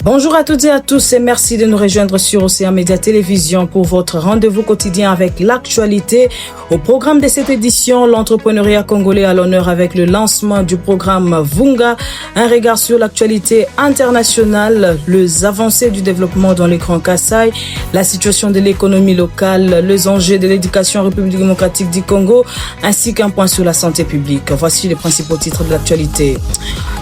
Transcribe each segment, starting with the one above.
Bonjour à toutes et à tous et merci de nous rejoindre sur Océan Média Télévision pour votre rendez-vous quotidien avec l'actualité. Au programme de cette édition, l'entrepreneuriat congolais à l'honneur avec le lancement du programme Vunga, un regard sur l'actualité internationale, les avancées du développement dans les Grands Kasaï, la situation de l'économie locale, les enjeux de l'éducation en République démocratique du Congo, ainsi qu'un point sur la santé publique. Voici les principaux titres de l'actualité.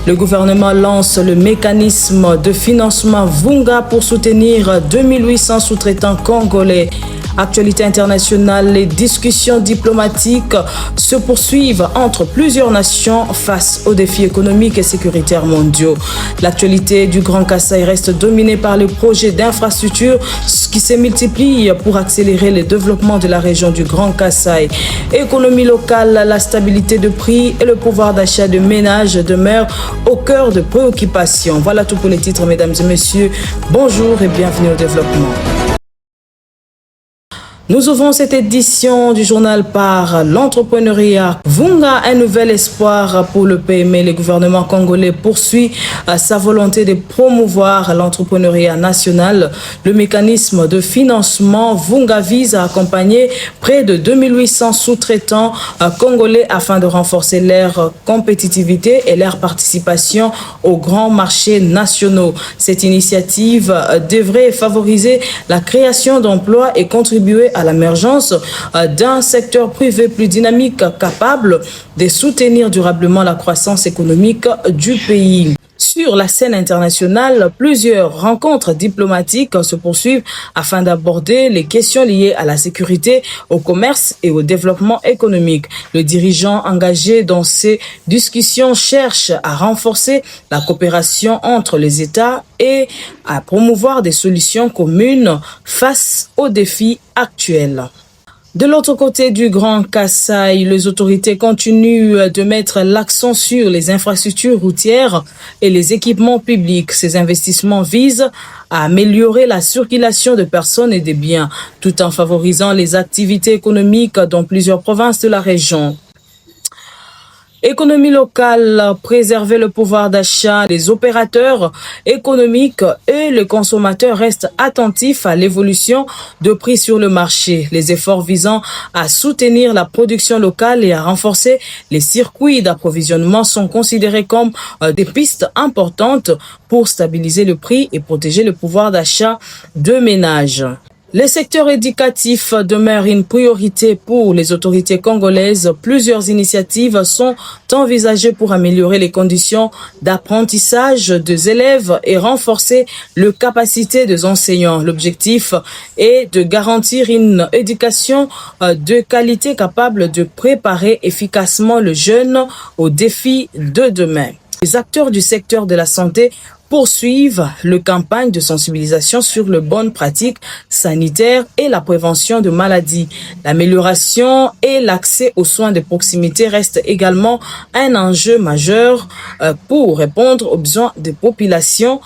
Le gouvernement lance le mécanisme de financement Vunga pour soutenir 2800 sous-traitants congolais. Actualité internationale, les discussions diplomatiques se poursuivent entre plusieurs nations face aux défis économiques et sécuritaires mondiaux. L'actualité du Grand Kasaï reste dominée par les projets d'infrastructures qui se multiplient pour accélérer le développement de la région du Grand Kasaï. Économie locale, la stabilité de prix et le pouvoir d'achat de ménages demeurent au cœur de préoccupations. Voilà tout pour les titres, mesdames et messieurs. Bonjour et bienvenue au développement. Nous ouvrons cette édition du journal par l'entrepreneuriat. Vunga, un nouvel espoir pour le PME. Le gouvernement congolais poursuit sa volonté de promouvoir l'entrepreneuriat national. Le mécanisme de financement Vunga vise à accompagner près de 2800 sous-traitants congolais afin de renforcer leur compétitivité et leur participation aux grands marchés nationaux. Cette initiative devrait favoriser la création d'emplois et contribuer à l'émergence d'un secteur privé plus dynamique capable de soutenir durablement la croissance économique du pays. Sur la scène internationale, plusieurs rencontres diplomatiques se poursuivent afin d'aborder les questions liées à la sécurité, au commerce et au développement économique. Le dirigeant engagé dans ces discussions cherche à renforcer la coopération entre les États et à promouvoir des solutions communes face aux défis actuels. De l'autre côté du Grand Kasaï, les autorités continuent de mettre l'accent sur les infrastructures routières et les équipements publics. Ces investissements visent à améliorer la circulation de personnes et de biens, tout en favorisant les activités économiques dans plusieurs provinces de la région. Économie locale, préserver le pouvoir d'achat des opérateurs économiques et les consommateurs restent attentifs à l'évolution de prix sur le marché. Les efforts visant à soutenir la production locale et à renforcer les circuits d'approvisionnement sont considérés comme des pistes importantes pour stabiliser le prix et protéger le pouvoir d'achat de ménages. Le secteur éducatif demeure une priorité pour les autorités congolaises. Plusieurs initiatives sont envisagées pour améliorer les conditions d'apprentissage des élèves et renforcer les capacités des enseignants. L'objectif est de garantir une éducation de qualité capable de préparer efficacement le jeune aux défis de demain. Les acteurs du secteur de la santé poursuivent le campagne de sensibilisation sur les bonnes pratiques sanitaires et la prévention de maladies. L'amélioration et l'accès aux soins de proximité restent également un enjeu majeur pour répondre aux besoins des populations,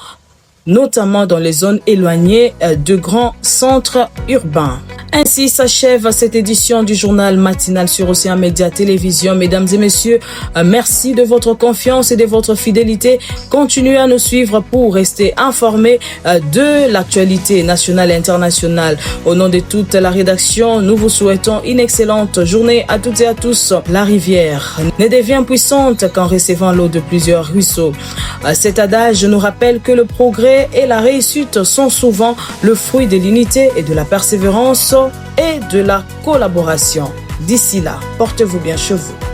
notamment dans les zones éloignées de grands centres urbains. Ainsi s'achève cette édition du journal matinal sur Océan Média Télévision. Mesdames et messieurs, merci de votre confiance et de votre fidélité. Continuez à nous suivre pour rester informés de l'actualité nationale et internationale. Au nom de toute la rédaction, nous vous souhaitons une excellente journée à toutes et à tous. La rivière ne devient puissante qu'en recevant l'eau de plusieurs ruisseaux. Cet adage nous rappelle que le progrès et la réussite sont souvent le fruit de l'unité et de la persévérance et de la collaboration. D'ici là, portez-vous bien chez vous.